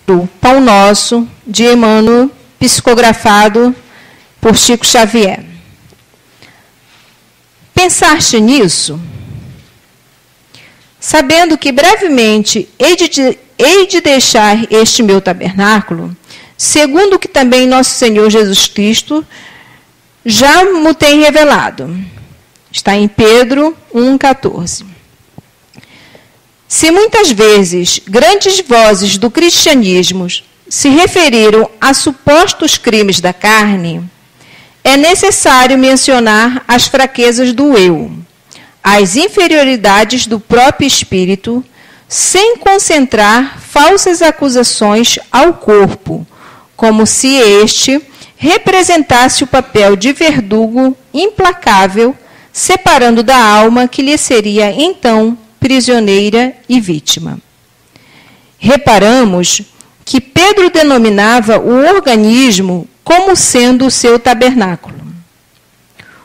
do Pão Nosso, de Emmanuel, psicografado por Chico Xavier. Pensaste nisso? Sabendo que brevemente hei de deixar este meu tabernáculo, segundo o que também nosso Senhor Jesus Cristo já me tem revelado. Está em Pedro 1,14. Se muitas vezes grandes vozes do cristianismo se referiram a supostos crimes da carne, é necessário mencionar as fraquezas do eu, as inferioridades do próprio espírito, sem concentrar falsas acusações ao corpo, como se este representasse o papel de verdugo implacável, separando da alma que lhe seria então prisioneira e vítima. Reparamos que Pedro denominava o organismo como sendo o seu tabernáculo.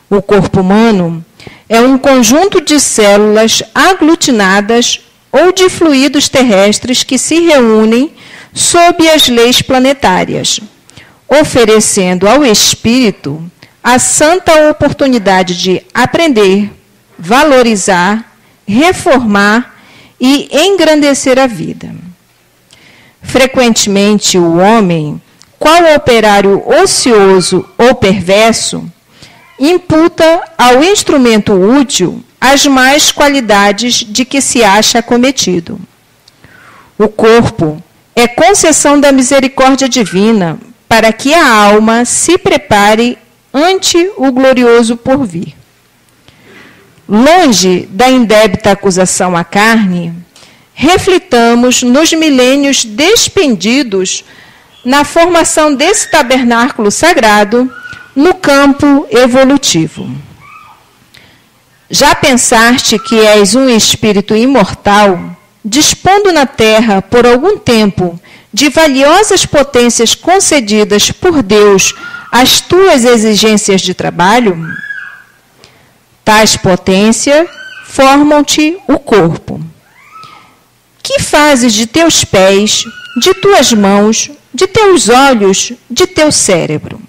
O corpo humano é um conjunto de células aglutinadas ou de fluidos terrestres que se reúnem sob as leis planetárias, oferecendo ao espírito a santa oportunidade de aprender, valorizar, reformar e engrandecer a vida. Frequentemente, o homem, qual operário ocioso ou perverso, imputa ao instrumento útil as más qualidades de que se acha acometido. O corpo é concessão da misericórdia divina para que a alma se prepare ante o glorioso porvir. Longe da indébita acusação à carne, reflitamos nos milênios despendidos na formação desse tabernáculo sagrado no campo evolutivo. Já pensaste que és um espírito imortal, dispondo na terra por algum tempo de valiosas potências concedidas por Deus às tuas exigências de trabalho? Tais potências formam-te o corpo. Que fazes de teus pés, de tuas mãos, de teus olhos, de teu cérebro?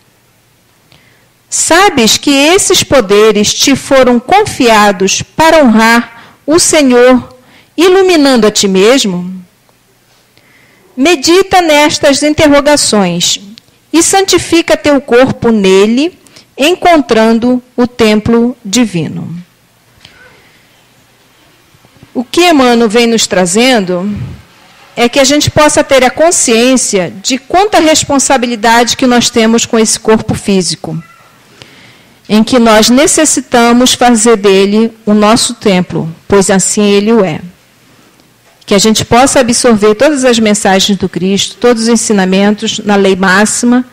Sabes que esses poderes te foram confiados para honrar o Senhor, iluminando a ti mesmo? Medita nestas interrogações e santifica teu corpo nele, encontrando o templo divino. O que Emmanuel vem nos trazendo é que a gente possa ter a consciência de quanta responsabilidade que nós temos com esse corpo físico, em que nós necessitamos fazer dele o nosso templo, pois assim ele o é. Que a gente possa absorver todas as mensagens do Cristo, todos os ensinamentos na lei máxima,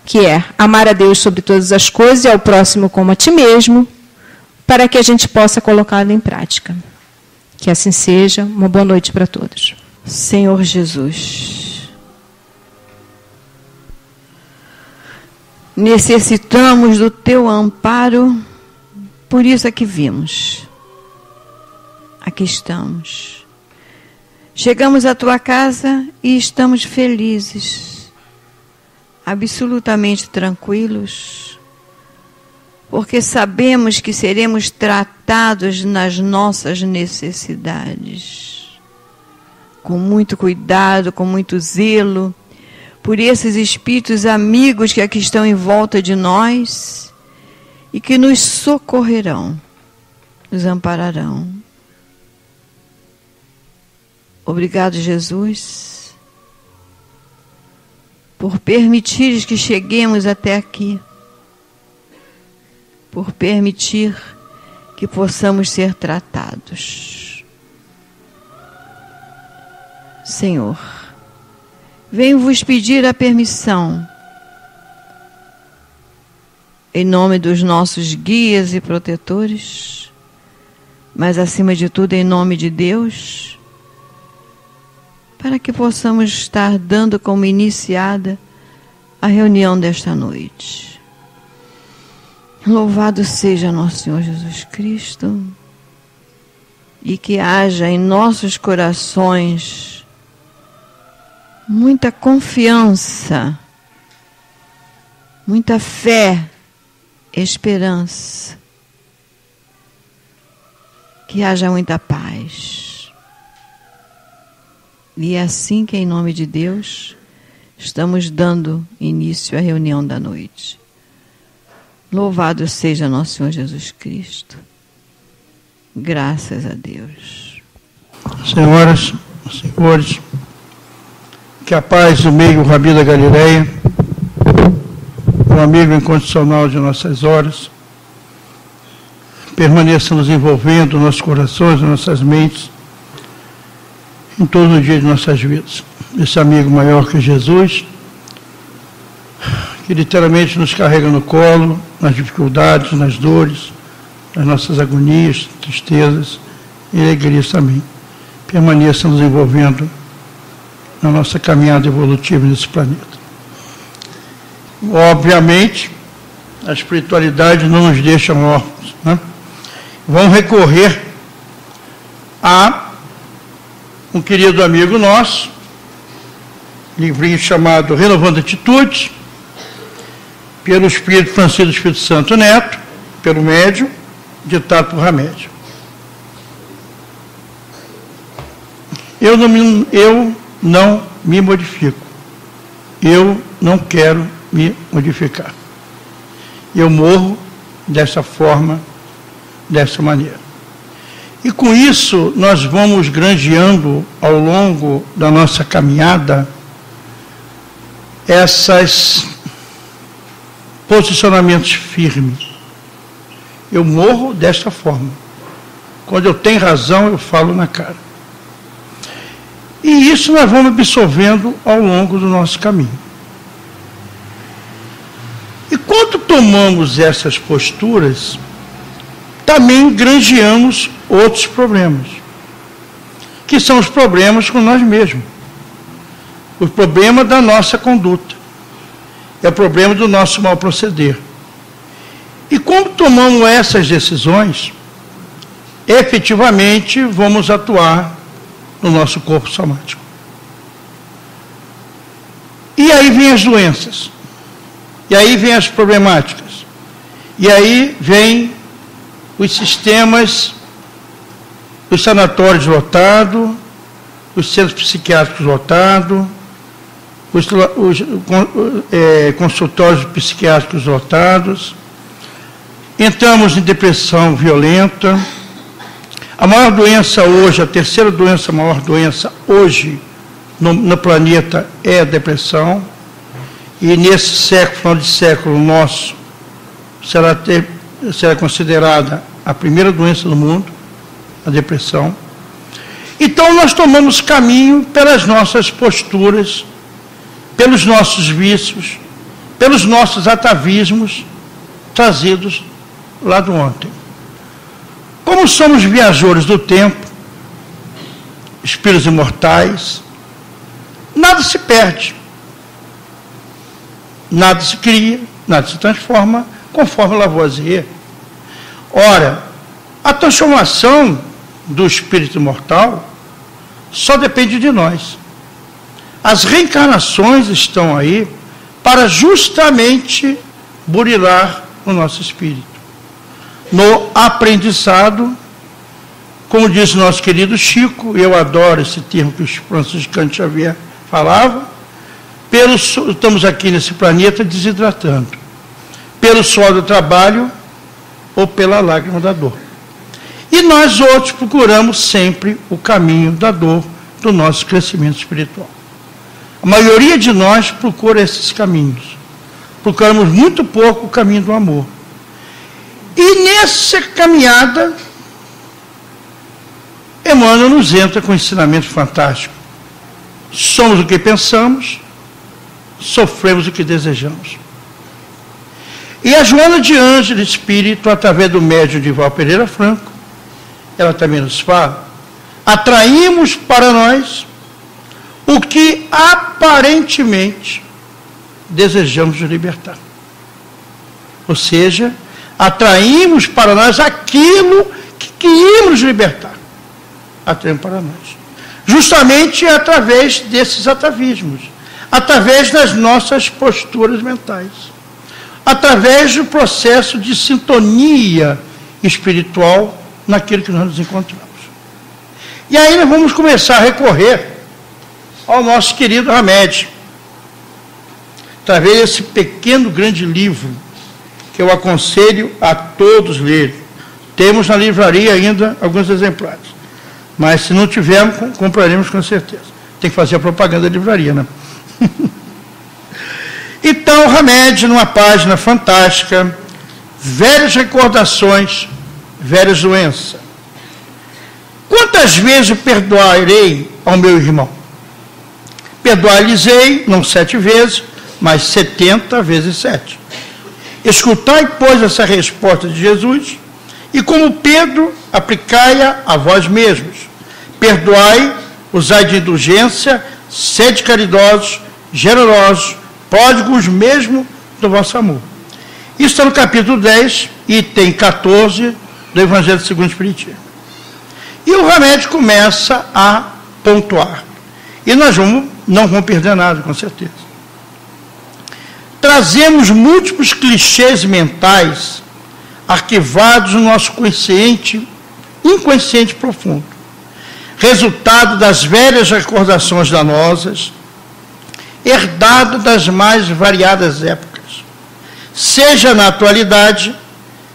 que é amar a Deus sobre todas as coisas e ao próximo como a ti mesmo, para que a gente possa colocá-lo em prática. Que assim seja. Uma boa noite para todos. Senhor Jesus, necessitamos do teu amparo, por isso é que vimos. Aqui estamos. Chegamos à tua casa e estamos felizes, absolutamente tranquilos, porque sabemos que seremos tratados nas nossas necessidades, com muito cuidado, com muito zelo, por esses espíritos amigos que aqui estão em volta de nós e que nos socorrerão, nos ampararão. Obrigado, Jesus, por permitir que cheguemos até aqui, por permitir que possamos ser tratados. Senhor, venho vos pedir a permissão, em nome dos nossos guias e protetores, mas acima de tudo em nome de Deus, para que possamos estar dando como iniciada a reunião desta noite. Louvado seja nosso Senhor Jesus Cristo, e que haja em nossos corações muita confiança, muita fé, esperança. Que haja muita paz. E é assim que, em nome de Deus, estamos dando início à reunião da noite. Louvado seja nosso Senhor Jesus Cristo. Graças a Deus. Senhoras, senhores, que a paz do meio Rabi da Galileia, o amigo incondicional de nossas horas, permaneça nos envolvendo, nossos corações, nossas mentes, em todos os dias de nossas vidas. Esse amigo maior que Jesus, que literalmente nos carrega no colo, nas dificuldades, nas dores, nas nossas agonias, tristezas e alegrias também. Permaneça nos envolvendo na nossa caminhada evolutiva nesse planeta. Obviamente, a espiritualidade não nos deixa órfãos, né? Vão recorrer a um querido amigo nosso, livrinho chamado Renovando Atitudes, pelo Espírito Francisco do Espírito Santo Neto, pelo médium, ditado por Ramédio. Eu não me modifico. Eu não quero me modificar. Eu morro dessa forma, dessa maneira. E com isso, nós vamos granjeando ao longo da nossa caminhada esses posicionamentos firmes. Eu morro desta forma. Quando eu tenho razão, eu falo na cara. E isso nós vamos absorvendo ao longo do nosso caminho. E quando tomamos essas posturas, também granjeamos outros problemas, que são os problemas com nós mesmos. O problema da nossa conduta. É o problema do nosso mal proceder. E quando tomamos essas decisões, efetivamente vamos atuar no nosso corpo somático. E aí vem as doenças. E aí vem as problemáticas. E aí vem os sistemas, os sanatórios lotados, os centros psiquiátricos lotados, os consultórios psiquiátricos lotados. Entramos em depressão violenta. A maior doença hoje, a terceira doença, a maior doença hoje no planeta é a depressão. E nesse século, final de século nosso, será considerada a primeira doença do mundo, a depressão. Então nós tomamos caminho pelas nossas posturas, pelos nossos vícios, pelos nossos atavismos trazidos lá do ontem. Como somos viajores do tempo, espíritos imortais, nada se perde, nada se cria, nada se transforma, conforme Lavoisier. Ora, a transformação do espírito imortal só depende de nós. As reencarnações estão aí para justamente burilar o nosso espírito. No aprendizado, como diz o nosso querido Chico, eu adoro esse termo que o franciscano Xavier falava, estamos aqui nesse planeta desidratando, pelo suor do trabalho ou pela lágrima da dor. E nós outros procuramos sempre o caminho da dor do nosso crescimento espiritual. A maioria de nós procura esses caminhos. Procuramos muito pouco o caminho do amor. E nessa caminhada, Emmanuel nos entra com um ensinamento fantástico. Somos o que pensamos, sofremos o que desejamos. E a Joana de Ângelo Espírito, através do médium Divaldo Pereira Franco, ela também nos fala, atraímos para nós o que aparentemente desejamos libertar. Ou seja, atraímos para nós aquilo que queríamos libertar. Atraímos para nós. justamente através desses atavismos, através das nossas posturas mentais, através do processo de sintonia espiritual naquilo que nós nos encontramos. E aí nós vamos começar a recorrer ao nosso querido Hamed, através desse pequeno, grande livro, que eu aconselho a todos lerem. Temos na livraria ainda alguns exemplares, mas se não tivermos, compraremos com certeza. Tem que fazer a propaganda da livraria, né? Então, Hamed, numa página fantástica, velhas recordações, velhas doenças. Quantas vezes eu perdoarei ao meu irmão? Perdoar-lhes-ei, não 7 vezes, mas 70 vezes 7. Escutai, pois, essa resposta de Jesus, e como Pedro, aplicai-a a vós mesmos. Perdoai, usai de indulgência, sede caridosos, generosos, pródigos mesmo do vosso amor. Isso está no capítulo 10, item 14 do Evangelho segundo o Espiritismo. E o Hamed começa a pontuar. E nós não vamos perder nada, com certeza. Trazemos múltiplos clichês mentais arquivados no nosso inconsciente profundo, resultado das velhas recordações danosas, herdado das mais variadas épocas, seja na atualidade,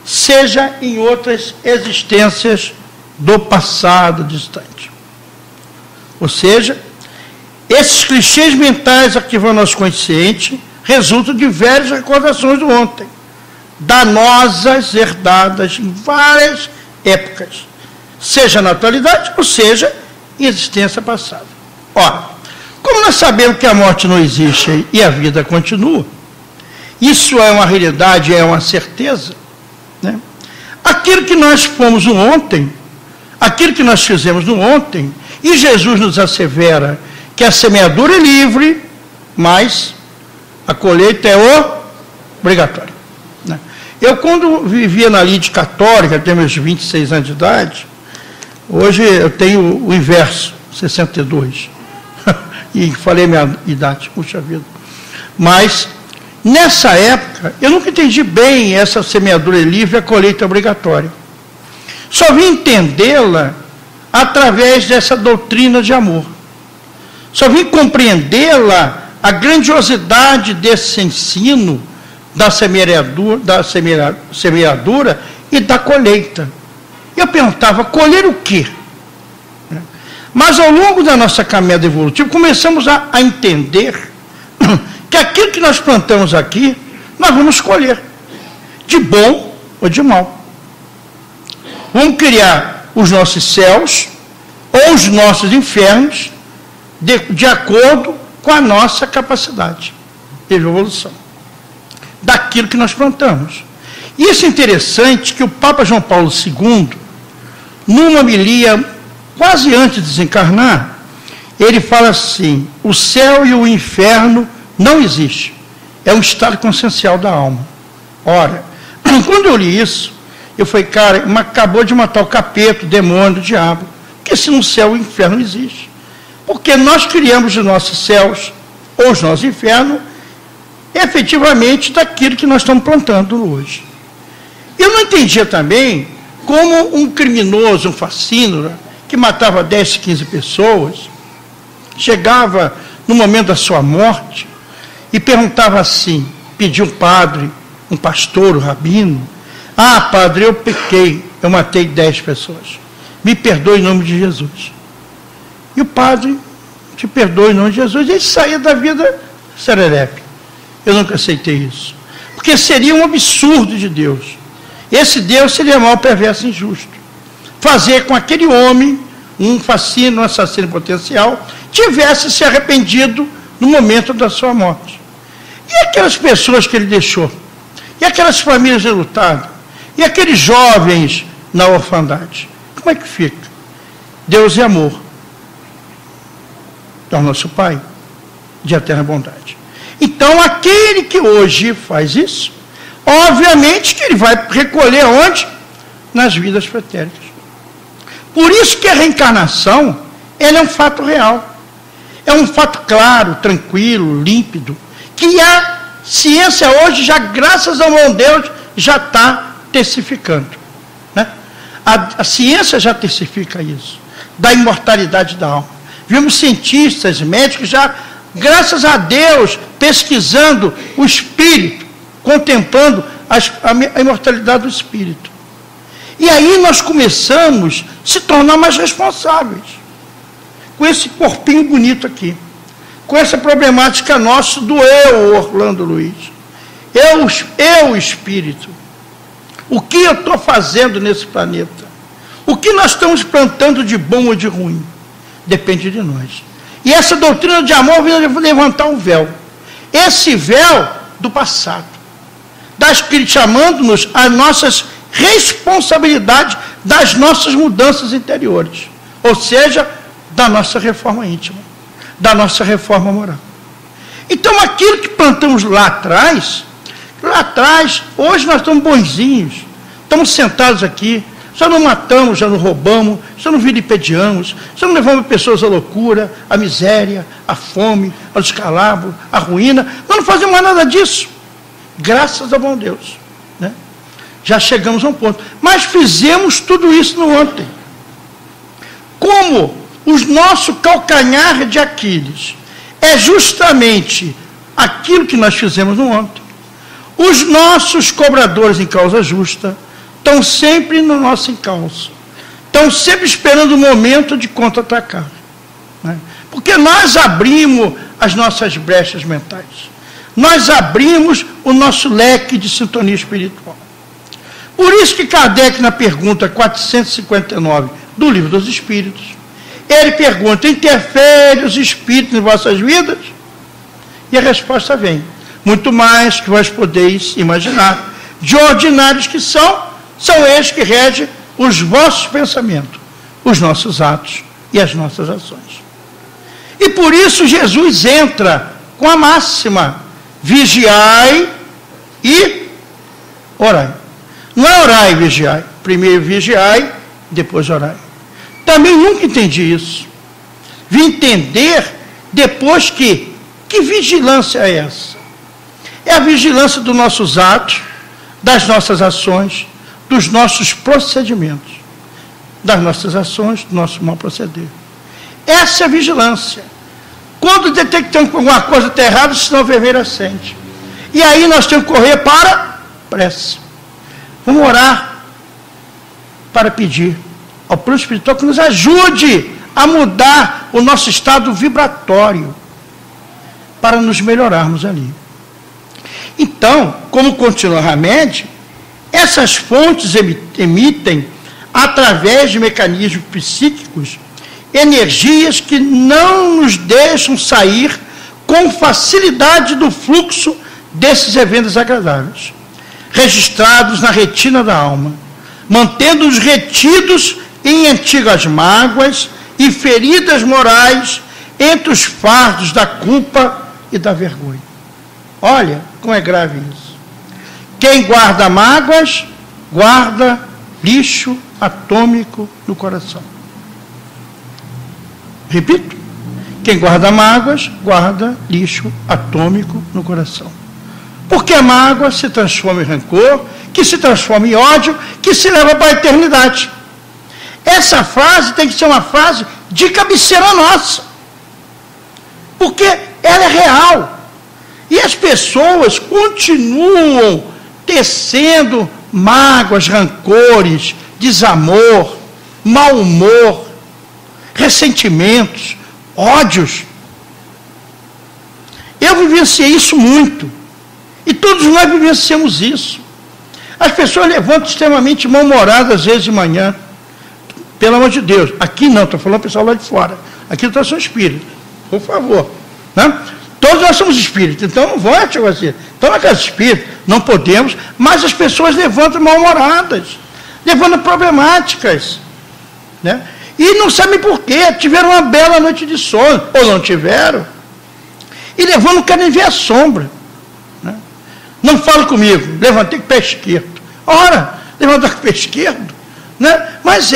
seja em outras existências do passado distante. Ou seja, esses clichês mentais arquivando nosso consciente resultam de velhas recordações do ontem, danosas, herdadas em várias épocas, seja na atualidade, ou seja, em existência passada. Ora, como nós sabemos que a morte não existe e a vida continua, isso é uma realidade, é uma certeza, né? Aquilo que nós fomos no ontem, aquilo que nós fizemos no ontem, e Jesus nos assevera que a semeadura é livre, mas a colheita é obrigatória. Né? Eu, quando vivia na lide católica, tenho meus 26 anos de idade, hoje eu tenho o inverso, 62. E falei minha idade, puxa vida. Mas, nessa época, eu nunca entendi bem essa semeadura livre e a colheita obrigatória. Só vim entendê-la através dessa doutrina de amor. Só vim compreendê-la, a grandiosidade desse ensino da semeadura e da colheita. Eu perguntava, colher o quê? Mas ao longo da nossa caminhada evolutiva, começamos a entender que aquilo que nós plantamos aqui, nós vamos colher, de bom ou de mal. Vamos criar os nossos céus ou os nossos infernos de acordo com a nossa capacidade de evolução, daquilo que nós plantamos. E isso é interessante que o Papa João Paulo II, numa homilia quase antes de desencarnar, ele fala assim, o céu e o inferno não existem, é um estado consciencial da alma. Ora, quando eu li isso, eu falei, cara, acabou de matar o capeta, o demônio, o diabo, porque se no céu o inferno existe. Porque nós criamos os nossos céus, ou os nossos infernos, efetivamente daquilo que nós estamos plantando hoje. Eu não entendia também como um criminoso, um fascínora, que matava 10, 15 pessoas, chegava no momento da sua morte e perguntava assim, pedia um padre, um pastor, um rabino, ah, padre, eu pequei, eu matei 10 pessoas, me perdoe em nome de Jesus. E o padre te perdoe em nome de Jesus, e ele saía da vida serelepe. Eu nunca aceitei isso, porque seria um absurdo de Deus. Esse Deus seria mal, perverso e injusto. Fazer com aquele homem, um fascínio, um assassino potencial, tivesse se arrependido no momento da sua morte. E aquelas pessoas que ele deixou? E aquelas famílias enlutadas? E aqueles jovens na orfandade? Como é que fica? Deus é amor. É o nosso Pai, de eterna bondade. Então, aquele que hoje faz isso, obviamente que ele vai recolher onde? Nas vidas pretéritas. Por isso que a reencarnação Ele é um fato real. É um fato claro, tranquilo, límpido, que a ciência hoje, já graças ao bom Deus, já está testificando. Né? A ciência já testifica isso, da imortalidade da alma. Vimos cientistas, médicos já, graças a Deus, pesquisando o espírito, contemplando a imortalidade do espírito. E aí nós começamos a se tornar mais responsáveis com esse corpinho bonito aqui, com essa problemática nossa do eu, Orlando Luiz. Eu, espírito. O que eu estou fazendo nesse planeta? O que nós estamos plantando de bom ou de ruim? Depende de nós. E essa doutrina de amor vem levantar o véu. Esse véu do passado. Chamando-nos as nossas responsabilidades das nossas mudanças interiores. Ou seja, da nossa reforma íntima, da nossa reforma moral. Então, aquilo que plantamos lá atrás, hoje nós estamos bonzinhos, estamos sentados aqui, já não matamos, já não roubamos, já não vilipediamos, já não levamos pessoas à loucura, à miséria, à fome, ao descalabro, à ruína. Nós não fazemos mais nada disso. Graças ao bom Deus. Né? Já chegamos a um ponto. Mas fizemos tudo isso no ontem. Como o nosso calcanhar de Aquiles é justamente aquilo que nós fizemos no ontem, os nossos cobradores em causa justa estão sempre no nosso encalço. Estão sempre esperando o momento de contra-atacar. Né? Porque nós abrimos as nossas brechas mentais. Nós abrimos o nosso leque de sintonia espiritual. Por isso que Kardec, na pergunta 459 do Livro dos Espíritos, ele pergunta: interfere os espíritos em vossas vidas? E a resposta vem: muito mais que vós podeis imaginar. De ordinários que são eles que regem os vossos pensamentos, os nossos atos e as nossas ações. E por isso Jesus entra com a máxima: vigiai e orai. Não é orai e vigiai. Primeiro vigiai, depois orai. Também nunca entendi isso. Vim entender depois que vigilância é essa? É a vigilância dos nossos atos, das nossas ações, dos nossos procedimentos, das nossas ações, do nosso mal proceder. Essa é a vigilância. Quando detectamos que alguma coisa está errada, o sinal vermelho acende. E aí nós temos que correr para prece. Vamos orar para pedir ao plano espiritual que nos ajude a mudar o nosso estado vibratório para nos melhorarmos ali. Então, como continua Hamed, essas fontes emitem, através de mecanismos psíquicos, energias que não nos deixam sair com facilidade do fluxo desses eventos agradáveis, registrados na retina da alma, mantendo-os retidos em antigas mágoas e feridas morais entre os fardos da culpa e da vergonha. Olha como é grave isso. Quem guarda mágoas, guarda lixo atômico no coração. Repito, quem guarda mágoas, guarda lixo atômico no coração. Porque a mágoa se transforma em rancor, que se transforma em ódio, que se leva para a eternidade. Essa frase tem que ser uma frase de cabeceira nossa. Porque ela é real. E as pessoas continuam tecendo mágoas, rancores, desamor, mau humor, ressentimentos, ódios. Eu vivenciei isso muito. E todos nós vivenciamos isso. As pessoas levantam extremamente mal-humoradas às vezes de manhã. Pelo amor de Deus. Aqui não, estou falando pessoal lá de fora. Aqui nós somos espíritos. Por favor. Né? Todos nós somos espíritos. Então não vão ativar assim. Então na casa espírita não podemos, mas as pessoas levantam mal-humoradas. Levantam problemáticas. Né? E não sabem por quê. Tiveram uma bela noite de sono. Ou não tiveram. E levando, não querem ver a sombra. Né? Não fala comigo. Levantei com o pé esquerdo. Ora, levantar com o pé esquerdo. Né? Mas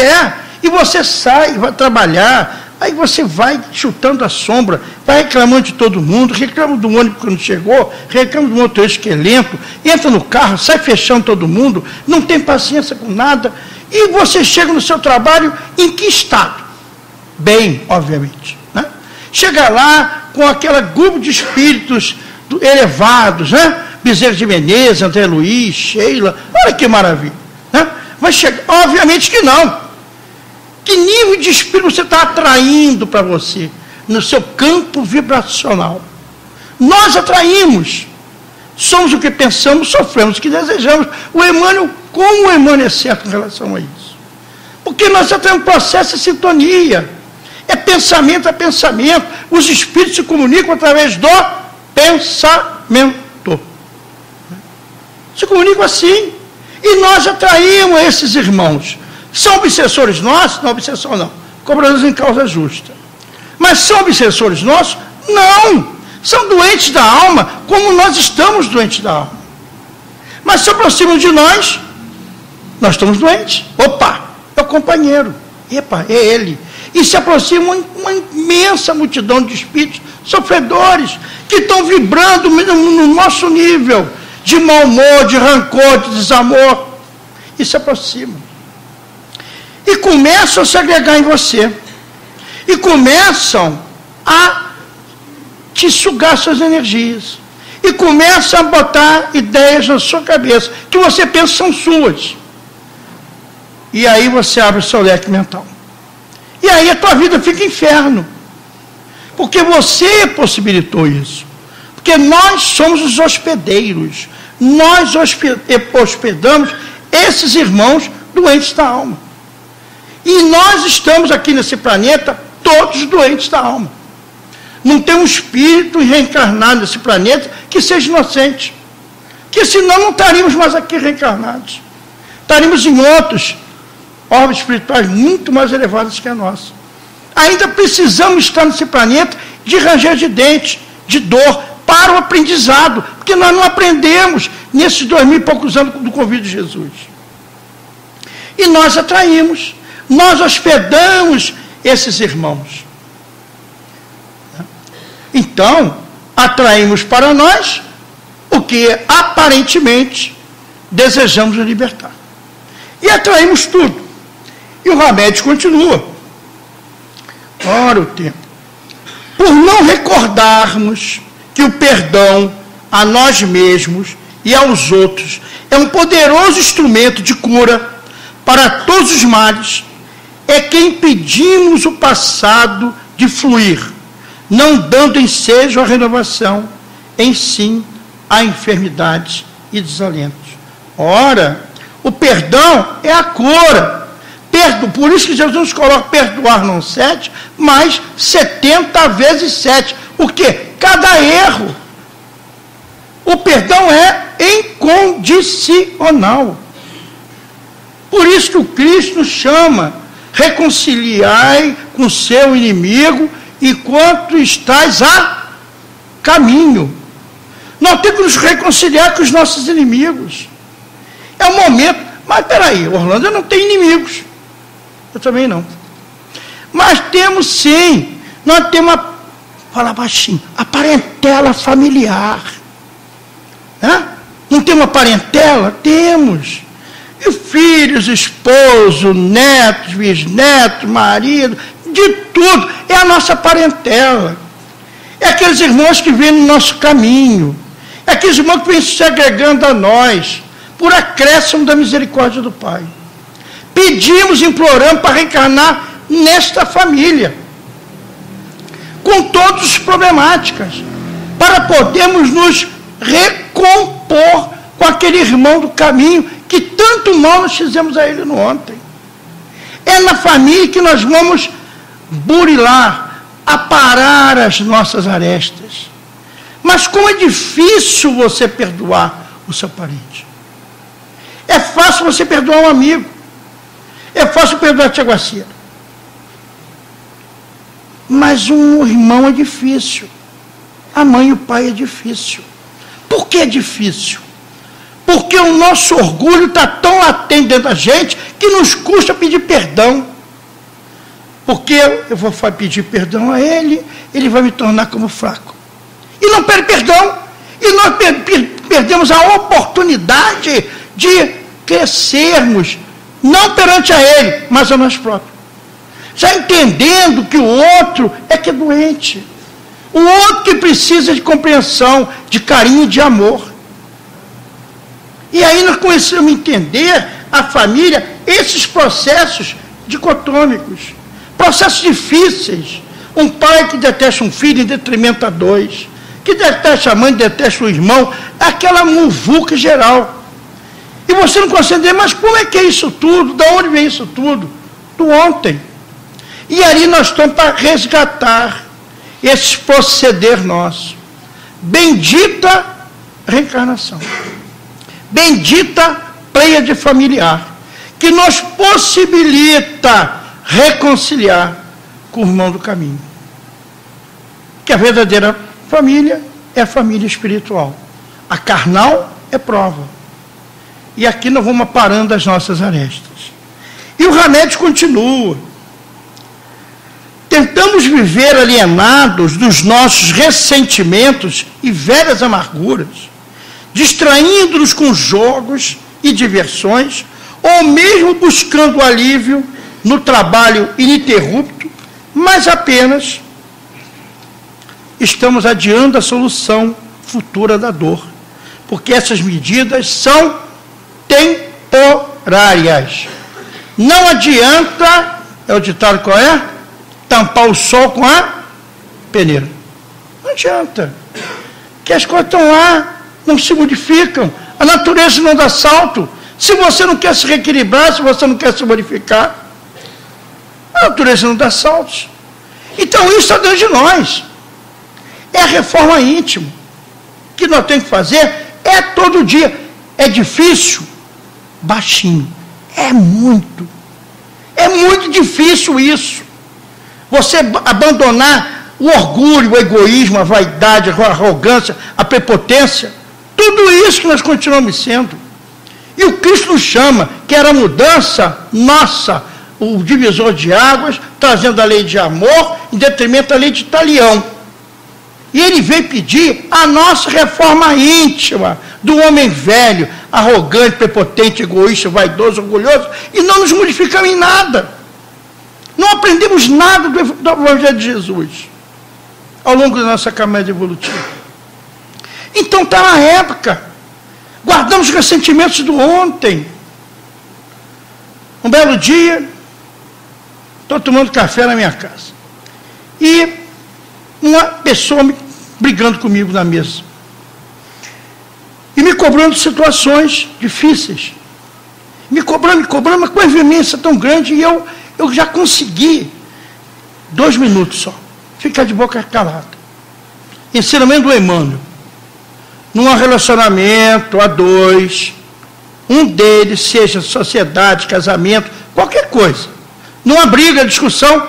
e você sai, vai trabalhar, Aí você vai chutando a sombra, vai reclamando de todo mundo, reclama do ônibus que não chegou, reclama do motorista que é lento, entra no carro, sai fechando todo mundo, não tem paciência com nada, e você chega no seu trabalho em que estado? Bem, obviamente. Né? Chega lá com aquela grupo de espíritos elevados, né? Bezerra de Menezes, André Luiz, Sheila, olha que maravilha. Né? Vai chegar, obviamente que não. Que nível de espírito você está atraindo para você? No seu campo vibracional. Nós atraímos. Somos o que pensamos, sofremos o que desejamos. O Emmanuel, como o Emmanuel é certo em relação a isso? Porque nós já temos um processo de sintonia. É pensamento a pensamento. Os espíritos se comunicam através do pensamento. Se comunicam assim. E nós atraímos esses irmãos. São obsessores nossos? Não, obsessor não. Cobradores em causa justa. Mas são obsessores nossos? Não. São doentes da alma, como nós estamos doentes da alma. Mas se aproximam de nós estamos doentes. Opa, é o companheiro. Epa, é ele. E se aproxima uma imensa multidão de espíritos sofredores, que estão vibrando no nosso nível de mau humor, de rancor, de desamor. E se aproximam. E começam a se agregar em você. E começam a te sugar suas energias. E começam a botar ideias na sua cabeça, que você pensa são suas. E aí você abre o seu leque mental. E aí a tua vida fica inferno. Porque você possibilitou isso. Porque nós somos os hospedeiros. Nós hospedamos esses irmãos doentes da alma. E nós estamos aqui nesse planeta todos doentes da alma. Não tem um espírito reencarnado nesse planeta que seja inocente. Que senão não estaríamos mais aqui reencarnados. Estaríamos em outros órbitas espirituais muito mais elevados que a nossa. Ainda precisamos estar nesse planeta de ranger de dentes, de dor, para o aprendizado. Porque nós não aprendemos nesses 2000 e poucos anos do convite de Jesus. E nós atraímos. Nós hospedamos esses irmãos. Então, atraímos para nós o que aparentemente desejamos libertar. E atraímos tudo. E o Hamed continua. Ora o tempo. Por não recordarmos que o perdão a nós mesmos e aos outros é um poderoso instrumento de cura para todos os males, é que impedimos o passado de fluir, não dando ensejo à renovação, em sim a enfermidades e desalentos. Ora, o perdão é a cura. Por isso que Jesus nos coloca perdoar não 7, mas 70 vezes 7. O quê? Cada erro. O perdão é incondicional. Por isso que o Cristo nos chama: reconciliai com seu inimigo enquanto estás a caminho. Nós temos que nos reconciliar com os nossos inimigos. É o momento. Mas peraí, Orlando não tem inimigos. Eu também não. Mas temos sim. Nós temos fala baixinho, a parentela familiar. Né? Não temos uma parentela? Temos. E filhos, esposo, netos, bisnetos, marido, de tudo. É a nossa parentela. É aqueles irmãos que vêm no nosso caminho. É aqueles irmãos que vêm se agregando a nós, por acréscimo da misericórdia do Pai. Pedimos, imploramos para reencarnar nesta família, com todas as problemáticas, para podermos nos recompor com aquele irmão do caminho que tanto mal nós fizemos a ele no ontem. É na família que nós vamos burilar, aparar as nossas arestas. Mas como é difícil você perdoar o seu parente. É fácil você perdoar um amigo. É fácil perdoar a tia Guaceira. Mas um irmão é difícil. A mãe e o pai é difícil. Por que é difícil? Porque o nosso orgulho está tão latente dentro da gente que nos custa pedir perdão. Porque eu vou pedir perdão a ele, ele vai me tornar como fraco. E não pede perdão. E nós perdemos a oportunidade de crescermos, não perante a ele, mas a nós próprios. Já entendendo que o outro é que é doente. O outro que precisa de compreensão, de carinho, de amor. E aí nós começamos a entender a família, esses processos dicotômicos, processos difíceis. Um pai que detesta um filho em detrimento a dois, que detesta a mãe, detesta o irmão, aquela muvuca geral. E você não consegue entender, mas como é que é isso tudo? De onde vem isso tudo? Do ontem. E ali nós estamos para resgatar esse proceder nosso. Bendita reencarnação. Bendita pleiade familiar, que nos possibilita reconciliar com o irmão do caminho. Que a verdadeira família é a família espiritual. A carnal é prova. E aqui nós vamos aparando as nossas arestas. E o remédio continua. Tentamos viver alienados dos nossos ressentimentos e velhas amarguras, distraindo-nos com jogos e diversões, ou mesmo buscando alívio no trabalho ininterrupto, mas apenas estamos adiando a solução futura da dor, porque essas medidas são temporárias. Não adianta, é o ditado qual é? Tampar o sol com a peneira. Não adianta. Que as coisas estão lá, não se modificam. A natureza não dá salto. Se você não quer se reequilibrar, se você não quer se modificar, a natureza não dá saltos. Então isso está dentro de nós. É a reforma íntima. O que nós temos que fazer é todo dia. É difícil? Baixinho. É muito difícil isso. Você abandonar o orgulho, o egoísmo, a vaidade, a arrogância, a prepotência, tudo isso que nós continuamos sendo. E o Cristo nos chama, que era a mudança nossa, o divisor de águas, trazendo a lei de amor, em detrimento da lei de talião. E ele veio pedir a nossa reforma íntima do homem velho, arrogante, prepotente, egoísta, vaidoso, orgulhoso, e não nos modificamos em nada. Não aprendemos nada do Evangelho de Jesus ao longo da nossa caminhada evolutiva. Então está na época. Guardamos os ressentimentos do ontem. Um belo dia, estou tomando café na minha casa. E uma pessoa brigando comigo na mesa. E me cobrando situações difíceis. Me cobrando, mas com uma veemência tão grande, e eu já consegui, 2 minutos só, ficar de boca calada. Ensinamento do Emmanuel. Num relacionamento a dois, um deles, seja sociedade, casamento, qualquer coisa, numa briga, discussão,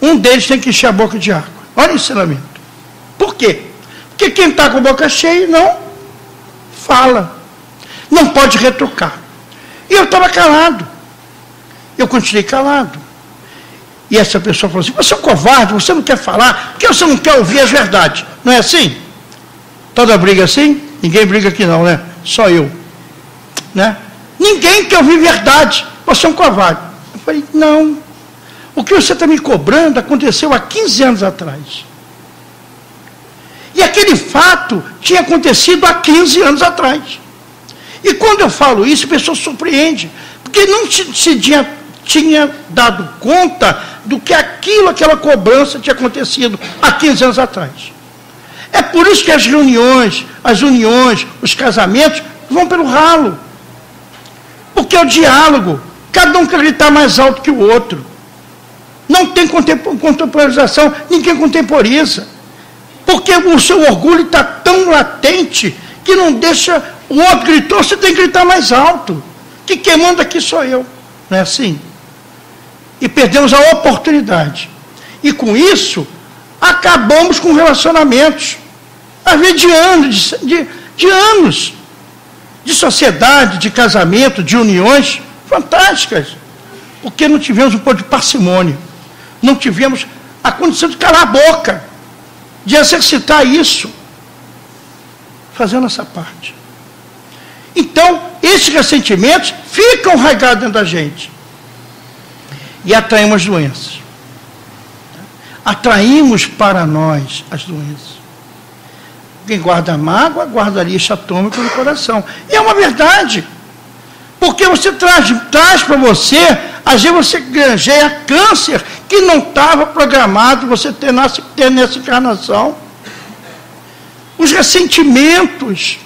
um deles tem que encher a boca de água. Olha o ensinamento. Por quê? Porque quem está com a boca cheia não fala, não pode retrucar. E eu estava calado. Eu continuei calado. E essa pessoa falou assim: você é um covarde, você não quer falar, porque você não quer ouvir as verdades. Não é assim? Toda briga assim? Ninguém briga aqui não, né? Só eu. Né? Ninguém quer ouvir verdade. Você é um covarde. Eu falei: não. O que você está me cobrando aconteceu há 15 anos atrás. E aquele fato tinha acontecido há 15 anos atrás. E quando eu falo isso, a pessoa surpreende, porque não tinha dado conta do que aquela cobrança tinha acontecido há 15 anos atrás. É por isso que as reuniões, as uniões, os casamentos vão pelo ralo. Porque é o diálogo. Cada um quer gritar mais alto que o outro. Não tem contemporização, ninguém contemporiza. Porque o seu orgulho está tão latente que não deixa o outro gritou, você tem que gritar mais alto. Que quem manda aqui sou eu. Não é assim? E perdemos a oportunidade. E com isso, acabamos com relacionamentos. Às vezes de anos. De sociedade, de casamento, de uniões fantásticas. Porque não tivemos um pouco de parcimônia. não tivemos a condição de calar a boca, de exercitar isso, fazendo essa parte. Então, esses ressentimentos ficam arraigados dentro da gente e atraem as doenças. Atraímos para nós as doenças. Quem guarda mágoa, guarda lixo atômico no coração. E é uma verdade. Porque você traz para você, às vezes você granjeia câncer que não estava programado você ter nessa encarnação. Os ressentimentos.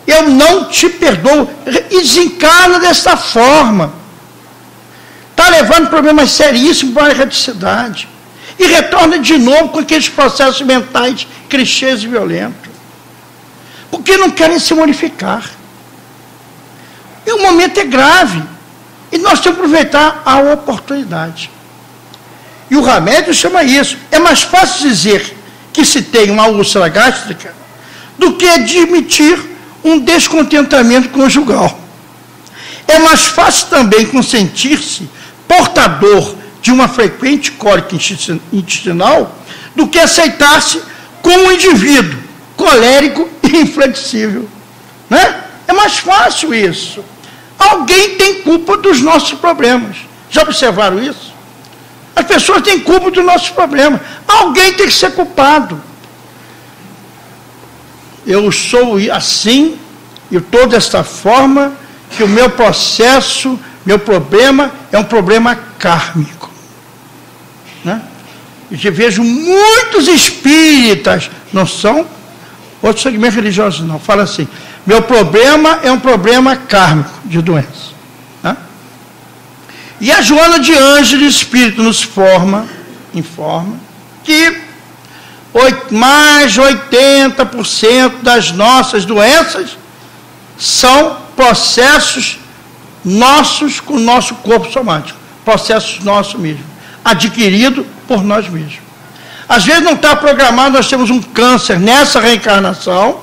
Eu não te perdoo. E desencarna dessa forma. Está levando problemas seríssimos para a erraticidade. E retorna de novo com aqueles processos mentais clichês e violentos. Porque não querem se modificar. E o momento é grave. E nós temos que aproveitar a oportunidade. E o remédio chama isso. É mais fácil dizer que se tem uma úlcera gástrica do que admitir um descontentamento conjugal. É mais fácil também consentir-se portador de uma frequente cólica intestinal do que aceitar-se como um indivíduo colérico e inflexível. Né? É mais fácil isso. Alguém tem culpa dos nossos problemas. Já observaram isso? As pessoas têm culpa dos nossos problemas. Alguém tem que ser culpado. Eu sou assim, eu estou desta forma, que o meu processo, meu problema é um problema kármico. Né? Eu vejo muitos espíritas, não são outros segmentos religiosos não, fala assim, meu problema é um problema kármico de doença. Né? E a Joana de Ângeles, Espírito, nos informa que mais de 80% das nossas doenças são processos nossos com o nosso corpo somático, processos nossos mesmos, adquirido por nós mesmos. Às vezes não está programado, nós temos um câncer nessa reencarnação,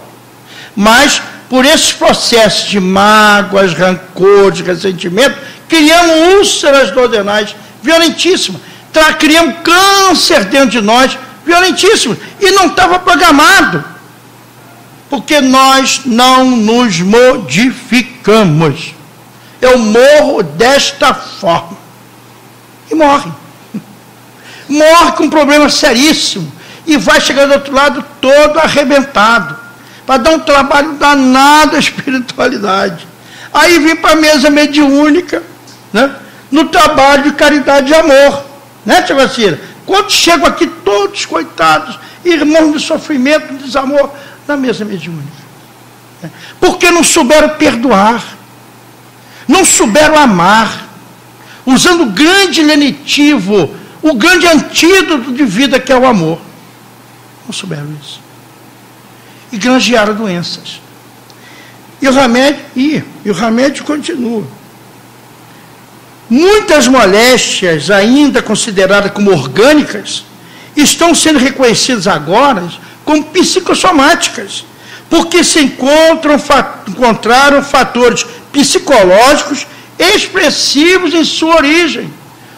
mas por esses processos de mágoas, rancores, ressentimento, criamos úlceras duodenais violentíssimas, criamos câncer dentro de nós, violentíssimo, e não estava programado, porque nós não nos modificamos. Eu morro desta forma. E morre. Morre com um problema seríssimo. E vai chegar do outro lado todo arrebentado. Para dar um trabalho danado à espiritualidade. Aí vem para a mesa mediúnica, né? No trabalho de caridade e amor. Né, tia Vacina? Quando chegam aqui todos, coitados, irmãos de sofrimento, de desamor, na mesa mediúnica. Né? Porque não souberam perdoar. Não souberam amar, usando o grande lenitivo, o grande antídoto de vida que é o amor. Não souberam isso. E granjearam doenças. E o remédio continua. Muitas moléstias, ainda consideradas como orgânicas, estão sendo reconhecidas agora como psicossomáticas, porque se encontraram fatores psicológicos expressivos em sua origem.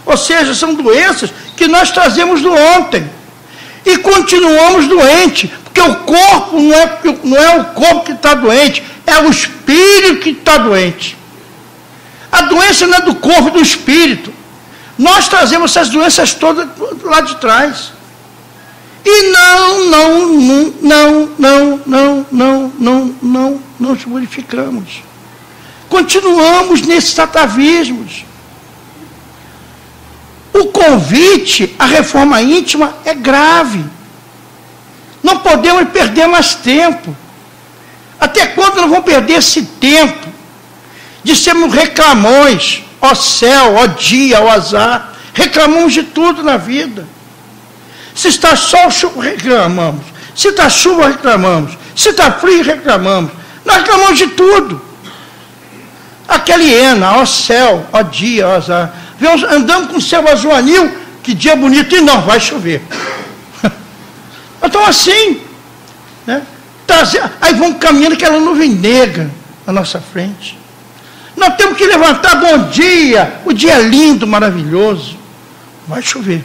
Ou seja, são doenças que nós trazemos do ontem. E continuamos doentes, porque o corpo não é o corpo que está doente, é o espírito que está doente. A doença não é do corpo, é do espírito. Nós trazemos essas doenças todas lá de trás. E não nos modificamos. Continuamos nesses atavismos. O convite à reforma íntima é grave. Não podemos perder mais tempo. Até quando nós vamos perder esse tempo de sermos reclamões, ó céu, ó dia, ó azar? Reclamamos de tudo na vida. Se está sol, reclamamos. Se está chuva, reclamamos. Se está frio, reclamamos. Nós reclamamos de tudo. Aquela hiena, ó céu, ó dia, ó azar. Andamos com o céu azul anil, que dia bonito, e não, vai chover. Então assim, né? Aí vamos caminhando aquela nuvem negra na nossa frente. Nós temos que levantar, bom dia, o dia é lindo, maravilhoso. vai chover.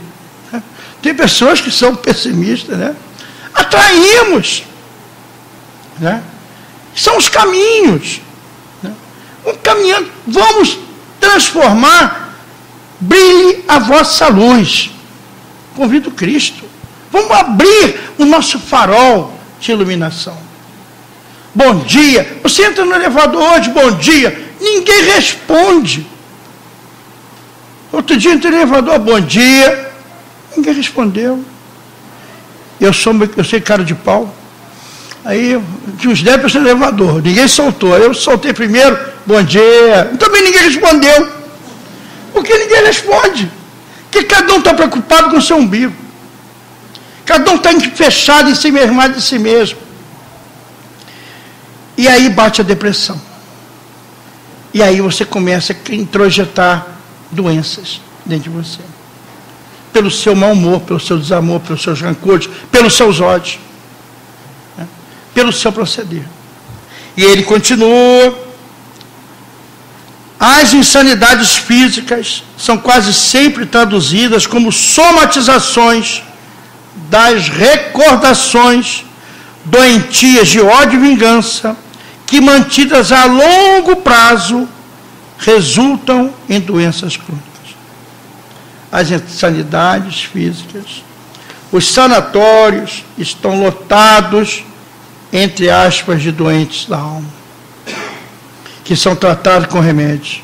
Tem pessoas que são pessimistas, né? Atraímos, né? São os caminhos, né? Caminhando, vamos transformar, brilhe a vossa luz. Convido Cristo. Vamos abrir o nosso farol de iluminação. Bom dia. Você entra no elevador hoje, bom dia. Ninguém responde. Outro dia entrei no elevador, bom dia. Ninguém respondeu. Eu sei cara de pau. Aí, tinha uns 10 pessoas no elevador. Ninguém soltou. Eu soltei primeiro, bom dia. Também ninguém respondeu. Porque ninguém responde. Porque cada um está preocupado com o seu umbigo. Cada um está fechado em si mesmo, de si mesmo. E aí bate a depressão. E aí você começa a introjetar doenças dentro de você. Pelo seu mau humor, pelo seu desamor, pelos seus rancores, pelos seus ódios. Né? Pelo seu proceder. E ele continua. As insanidades físicas são quase sempre traduzidas como somatizações das recordações doentias de ódio e vingança que, mantidas a longo prazo, resultam em doenças crônicas. As insanidades físicas, os sanatórios estão lotados, entre aspas, de doentes da alma, que são tratados com remédios.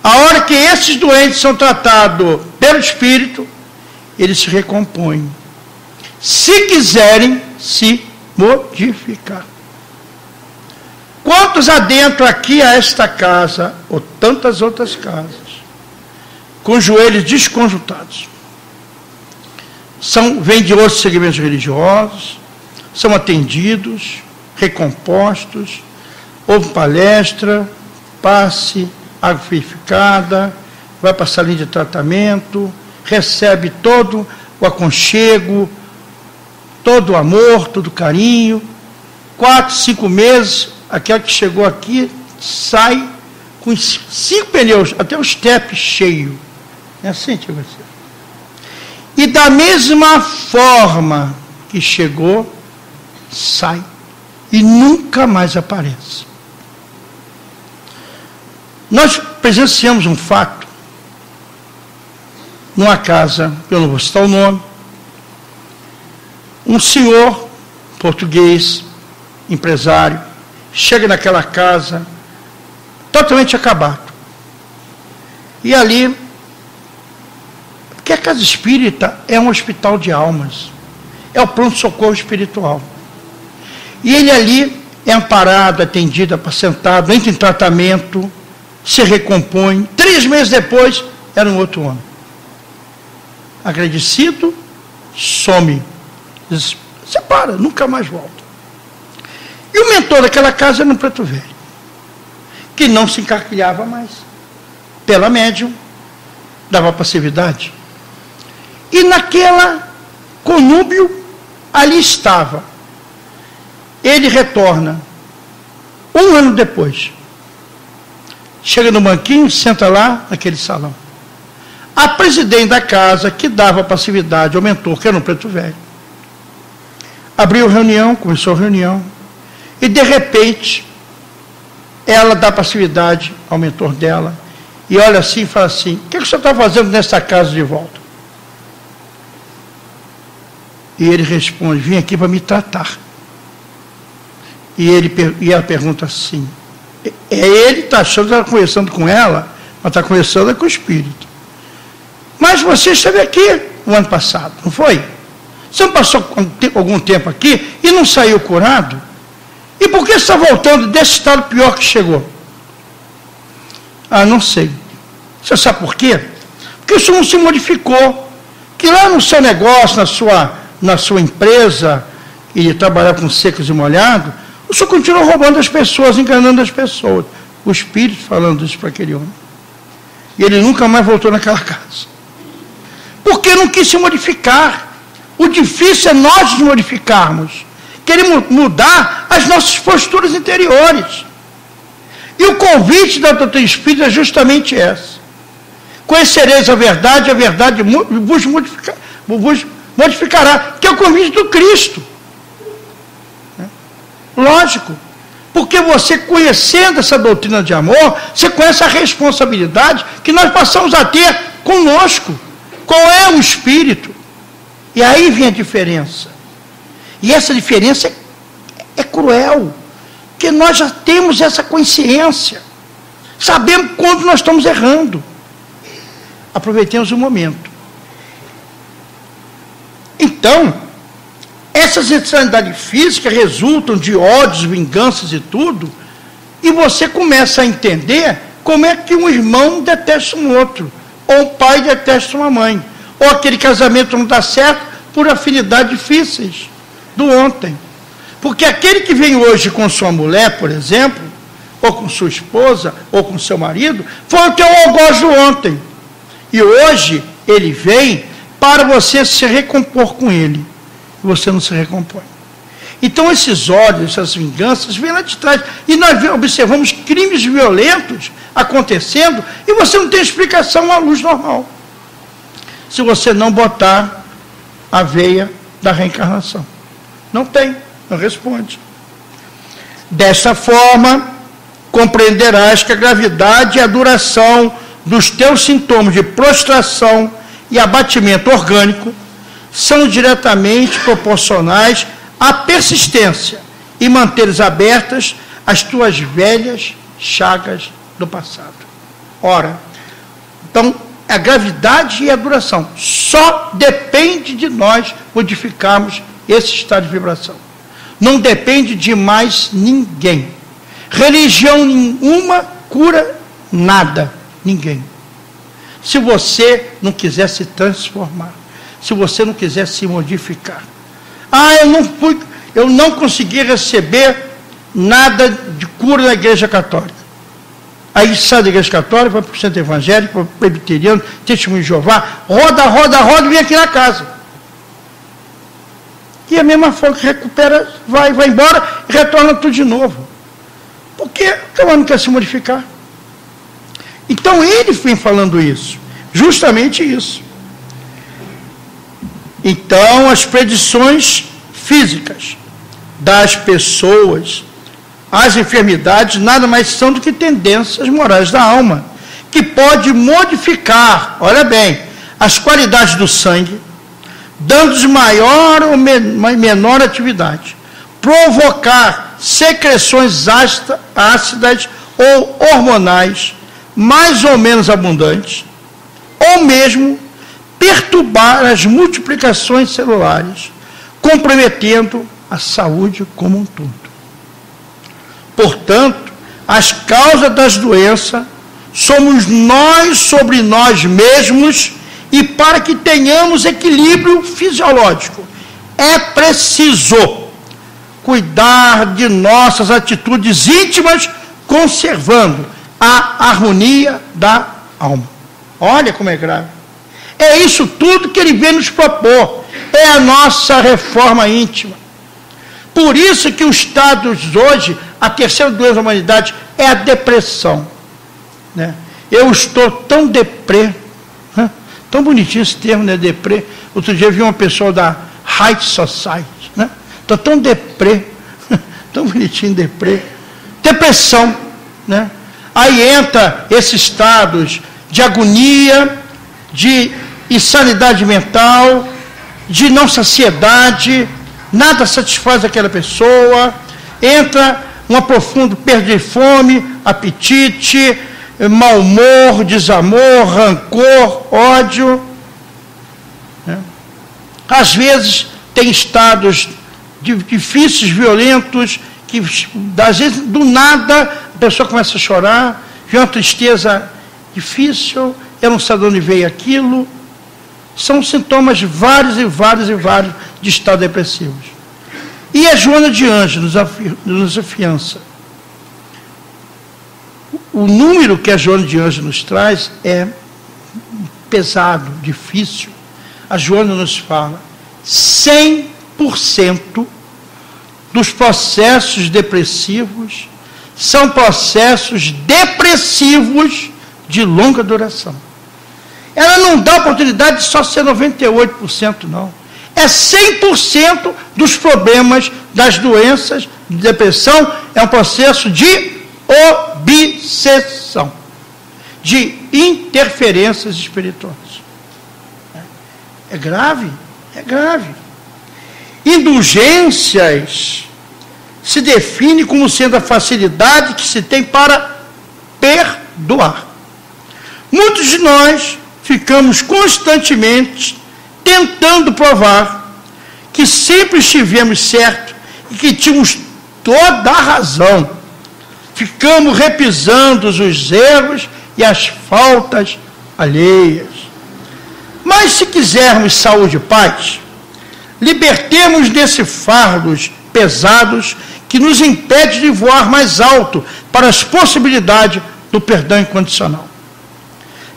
A hora que esses doentes são tratados pelo Espírito, eles se recompõem, se quiserem se modificar. Quantos adentram aqui a esta casa, ou tantas outras casas, com os joelhos desconjuntados, vêm de outros segmentos religiosos, são atendidos, recompostos, houve palestra, passe, água purificada, vai para a salinha de tratamento, recebe todo o aconchego, todo o amor, todo o carinho. 4, 5 meses, aquela que chegou aqui sai com 5 pneus, até o estepe cheio. É assim, tia Garcia. E da mesma forma que chegou, sai e nunca mais aparece. Nós presenciamos um fato numa casa, eu não vou citar o nome, um senhor português, empresário, chega naquela casa totalmente acabado. E ali, porque a casa espírita é um hospital de almas, é o pronto-socorro espiritual. E ele ali é amparado, atendido, apacentado, entra em tratamento, se recompõe. 3 meses depois, era um outro homem. Agradecido, some. Separa, nunca mais volta. E o mentor daquela casa era um preto velho, que não se encarquilhava mais. Pela médium, dava passividade. E naquela conúbio, ali estava. Ele retorna, 1 ano depois. Chega no banquinho, senta lá, naquele salão. A presidente da casa, que dava passividade ao mentor, que era um preto velho, abriu reunião, começou a reunião, e de repente, ela dá passividade ao mentor dela, e olha assim e fala assim: o que você está fazendo nessa casa de volta? E ele responde: vim aqui para me tratar. E ela pergunta assim: ele está achando que está conversando com ela, mas está conversando com o Espírito. Mas você esteve aqui o ano passado, não foi? Você não passou algum tempo aqui e não saiu curado? E por que você está voltando desse estado pior que chegou? Ah, não sei. Você sabe por quê? Porque o senhor não se modificou. Que lá no seu negócio, na sua empresa, e trabalhar com secos e molhados, o senhor continuou roubando as pessoas, enganando as pessoas. O Espírito falando isso para aquele homem. E ele nunca mais voltou naquela casa. Porque não quis se modificar. O difícil é nós nos modificarmos. Queremos mudar as nossas posturas interiores. E o convite da doutrina espírita é justamente essa. Conhecereis a verdade vos modificará, que é o convite do Cristo. Lógico, porque você conhecendo essa doutrina de amor, você conhece a responsabilidade que nós passamos a ter conosco. Qual é o Espírito? E aí vem a diferença. E essa diferença é cruel, porque nós já temos essa consciência. Sabemos quando nós estamos errando. Aproveitemos o momento. Então, essas insanidades físicas resultam de ódios, vinganças e tudo, e você começa a entender como é que um irmão detesta um outro, ou um pai detesta uma mãe, ou aquele casamento não dá certo por afinidades difíceis do ontem. Porque aquele que vem hoje com sua mulher, por exemplo, ou com sua esposa, ou com seu marido, foi o teu algoz do ontem. E hoje ele vem para você se recompor com ele. E você não se recompõe. Então esses ódios, essas vinganças, vêm lá de trás. E nós observamos crimes violentos acontecendo e você não tem explicação à luz normal. Se você não botar a veia da reencarnação. Não tem, não responde. Desta forma, compreenderás que a gravidade e a duração dos teus sintomas de prostração e abatimento orgânico são diretamente proporcionais à persistência e manteres abertas as tuas velhas chagas do passado. Ora, então, a gravidade e a duração só depende de nós modificarmos esse estado de vibração. Não depende de mais ninguém. Religião nenhuma cura nada. Ninguém. Se você não quiser se transformar, se você não quiser se modificar. Eu não consegui receber nada de cura na Igreja Católica. Aí sai da Igreja Católica, vai para o centro evangélico, para o presbiteriano, testemunho de Jeová, roda e vem aqui na casa. E a mesma forma que recupera, vai embora e retorna tudo de novo. Por quê? Porque ela não quer se modificar. Então ele vem falando isso, justamente isso. Então as predições físicas das pessoas, as enfermidades, nada mais são do que tendências morais da alma, que pode modificar, olha bem, as qualidades do sangue, dando-lhes maior ou menor atividade, provocar secreções ácidas ou hormonais, mais ou menos abundantes, ou mesmo perturbar as multiplicações celulares, comprometendo a saúde como um todo. Portanto, as causas das doenças somos nós sobre nós mesmos, e para que tenhamos equilíbrio fisiológico, é preciso cuidar de nossas atitudes íntimas, conservando a harmonia da alma. Olha como é grave. É isso tudo que ele vem nos propor. É a nossa reforma íntima. Por isso que o estado de hoje, a terceira doença da humanidade, é a depressão. Né? Eu estou tão deprê, né? Tão bonitinho esse termo, né? Deprê. Outro dia eu vi uma pessoa da High Society. Né? Estou tão deprê, tão bonitinho deprê. Depressão. Né? Aí entra esses estados de agonia, de insanidade mental, de não saciedade, nada satisfaz aquela pessoa, entra uma profunda perda de fome, apetite, mau humor, desamor, rancor, ódio. Né? Às vezes tem estados difíceis, violentos, que às vezes do nada a pessoa começa a chorar, vem uma tristeza difícil, eu não sei de onde veio aquilo. São sintomas vários de estado depressivos. E a Joana de Ângeles nos afiança. O número que a Joana de Ângeles nos traz é pesado, difícil. A Joana nos fala 100% dos processos depressivos são processos depressivos de longa duração. ela não dá oportunidade de só ser 98%, não. É 100% dos problemas, das doenças, de depressão, é um processo de obsessão, de interferências espirituais. É grave, é grave. Indulgências se define como sendo a facilidade que se tem para perdoar. Muitos de nós ficamos constantemente tentando provar que sempre estivemos certos e que tínhamos toda a razão. Ficamos repisando os erros e as faltas alheias. Mas se quisermos saúde e paz, libertemos desses fardos pesados que nos impede de voar mais alto para as possibilidades do perdão incondicional.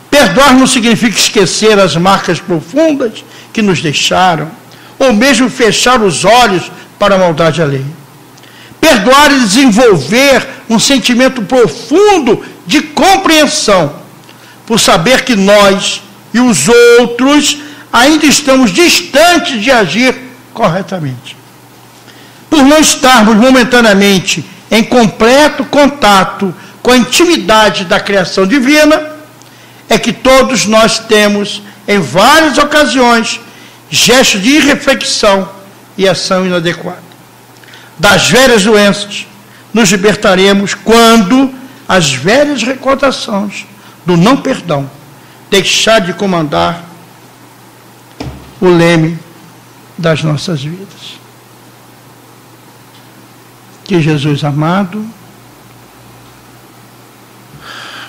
Perdoar não significa esquecer as marcas profundas que nos deixaram, ou mesmo fechar os olhos para a maldade alheia. Perdoar e desenvolver um sentimento profundo de compreensão, por saber que nós e os outros ainda estamos distantes de agir corretamente. Por não estarmos momentaneamente em completo contato com a intimidade da criação divina, é que todos nós temos, em várias ocasiões, gestos de irreflexão e ação inadequada. Das velhas doenças, nos libertaremos quando as velhas recordações do não perdão deixar de comandar o leme das nossas vidas. Que Jesus amado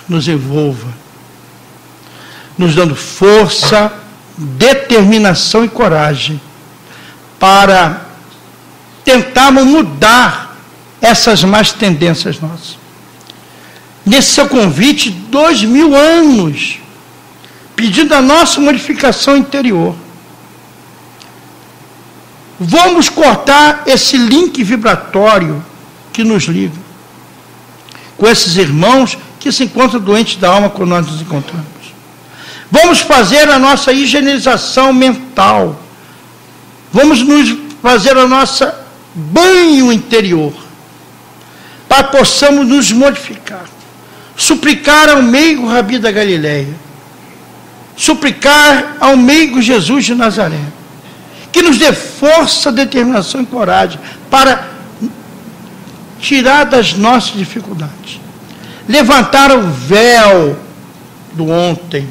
nos envolva, nos dando força, determinação e coragem para tentarmos mudar essas más tendências nossas. Nesse seu convite, 2000 anos, pedindo a nossa modificação interior. Vamos cortar esse link vibratório que nos liga com esses irmãos que se encontram doentes da alma quando nós nos encontramos. Vamos fazer a nossa higienização mental. Vamos nos fazer a nossa banho interior, para que possamos nos modificar. Suplicar ao meigo Rabi da Galileia, suplicar ao meigo Jesus de Nazaré, que nos dê força, determinação e coragem para tirar das nossas dificuldades, levantar o véu do ontem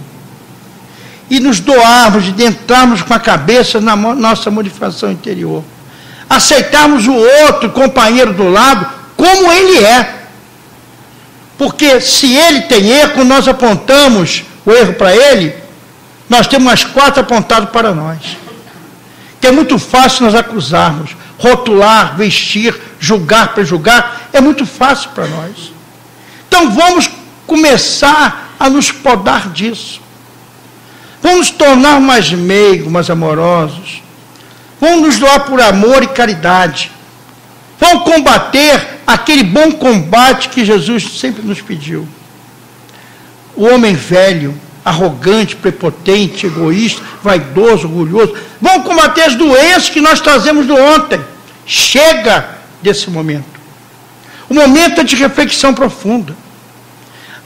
e nos doarmos de entrarmos com a cabeça na nossa modificação interior, aceitarmos o outro companheiro do lado como ele é. Porque se ele tem erro, quando nós apontamos o erro para ele, nós temos as 4 apontadas para nós. Que é muito fácil nós acusarmos, rotular, vestir, julgar, prejulgar, é muito fácil para nós. Então vamos começar a nos podar disso. Vamos nos tornar mais meigos, mais amorosos. Vamos nos doar por amor e caridade. Vamos combater aquele bom combate que Jesus sempre nos pediu. O homem velho, arrogante, prepotente, egoísta, vaidoso, orgulhoso. Vamos combater as doenças que nós trazemos do ontem. Chega desse momento. O momento é de reflexão profunda.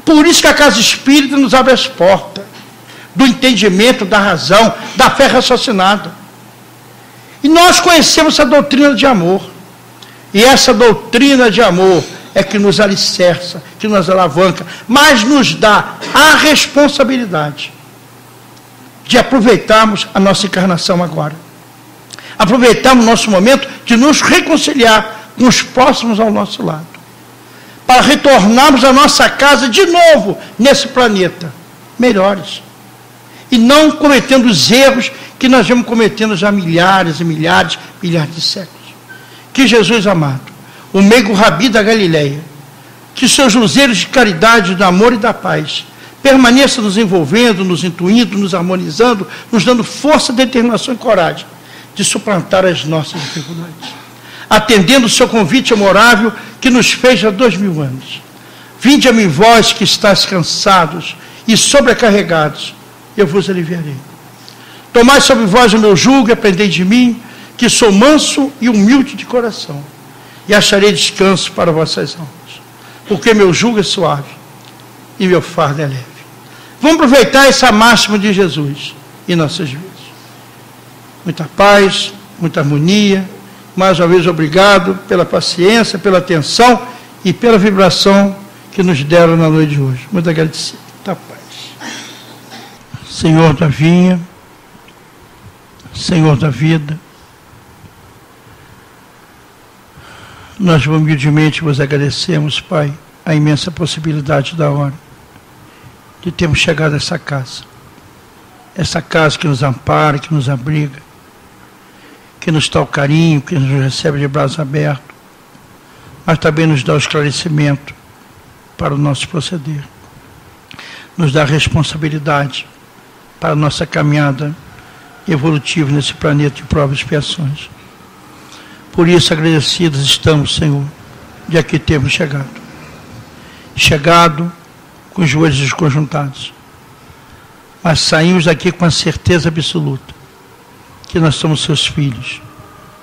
Por isso que a Casa Espírita nos abre as portas do entendimento, da razão, da fé raciocinada. E nós conhecemos essa doutrina de amor. E essa doutrina de amor é que nos alicerça, que nos alavanca, mas nos dá a responsabilidade de aproveitarmos a nossa encarnação agora. Aproveitarmos o nosso momento de nos reconciliar com os próximos ao nosso lado. Para retornarmos à nossa casa de novo nesse planeta, melhores. E não cometendo os erros que nós vamos cometendo já milhares e milhares de séculos. Que Jesus amado, o meigo Rabi da Galileia, que seus luzeiros de caridade, do amor e da paz permaneçam nos envolvendo, nos intuindo, nos harmonizando, nos dando força, determinação e coragem de suplantar as nossas dificuldades. Atendendo o seu convite memorável que nos fez há 2000 anos. Vinde a mim vós que estáis cansados e sobrecarregados, eu vos aliviarei. Tomai sobre vós o meu jugo e aprendei de mim, que sou manso e humilde de coração, e acharei descanso para vossas almas, porque meu jugo é suave e meu fardo é leve. Vamos aproveitar essa máxima de Jesus em nossas vidas. Muita paz, muita harmonia. Mais uma vez, obrigado pela paciência, pela atenção e pela vibração que nos deram na noite de hoje. Muito agradecido. Muita paz. Senhor da vinha, Senhor da vida, nós humildemente vos agradecemos, Pai, a imensa possibilidade da hora de termos chegado a essa casa que nos ampara, que nos abriga, que nos dá o carinho, que nos recebe de braços abertos, mas também nos dá o esclarecimento para o nosso proceder, nos dá a responsabilidade para a nossa caminhada evolutiva nesse planeta de provas e expiações. Por isso, agradecidos estamos, Senhor, de aqui termos chegado com os joelhos desconjuntados, mas saímos daqui com a certeza absoluta que nós somos seus filhos,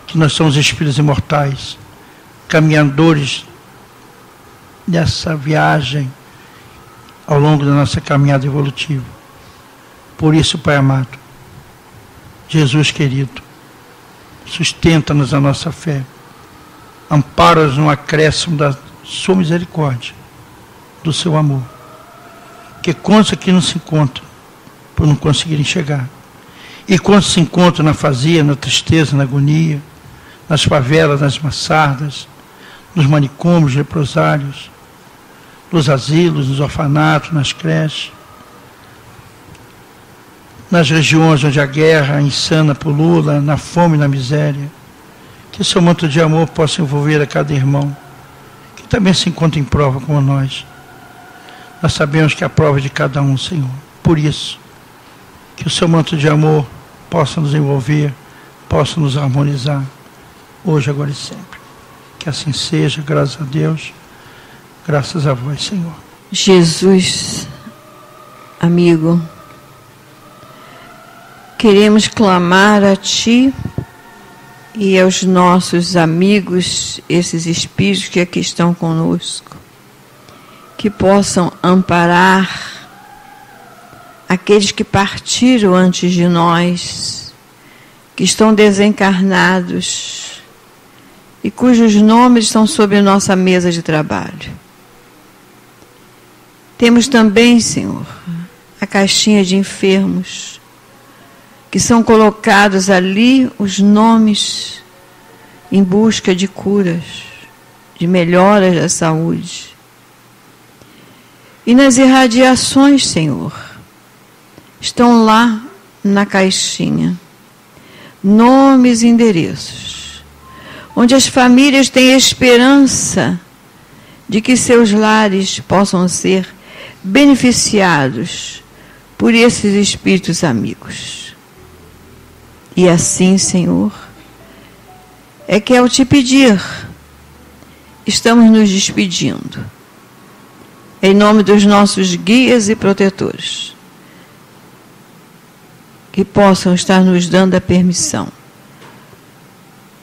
que nós somos espíritos imortais, caminhadores dessa viagem ao longo da nossa caminhada evolutiva. Por isso, Pai amado, Jesus querido, sustenta-nos a nossa fé, ampara-nos no acréscimo da sua misericórdia, do seu amor, que quantos aqui não se encontram por não conseguirem chegar, e quantos se encontram na fazia, na tristeza, na agonia, nas favelas, nas maçardas, nos manicômios, leprosários, nos asilos, nos orfanatos, nas creches, nas regiões onde a guerra insana pulula, na fome e na miséria, que seu manto de amor possa envolver a cada irmão, que também se encontra em prova como nós. Nós sabemos que é a prova de cada um, Senhor. Por isso, que o seu manto de amor possa nos envolver, possa nos harmonizar, hoje, agora e sempre. Que assim seja, graças a Deus, graças a vós, Senhor. Jesus, amigo, queremos clamar a Ti e aos nossos amigos, esses espíritos que aqui estão conosco, que possam amparar aqueles que partiram antes de nós, que estão desencarnados e cujos nomes estão sobre nossa mesa de trabalho. Temos também, Senhor, a caixinha de enfermos, que são colocados ali os nomes em busca de curas, de melhoras da saúde. E nas irradiações, Senhor, estão lá na caixinha nomes e endereços, onde as famílias têm esperança de que seus lares possam ser beneficiados por esses espíritos amigos. E assim, Senhor, é que ao Te pedir, estamos nos despedindo. Em nome dos nossos guias e protetores, que possam estar nos dando a permissão,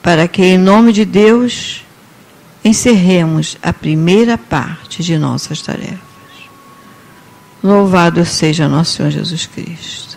para que, em nome de Deus, encerremos a primeira parte de nossas tarefas. Louvado seja nosso Senhor Jesus Cristo.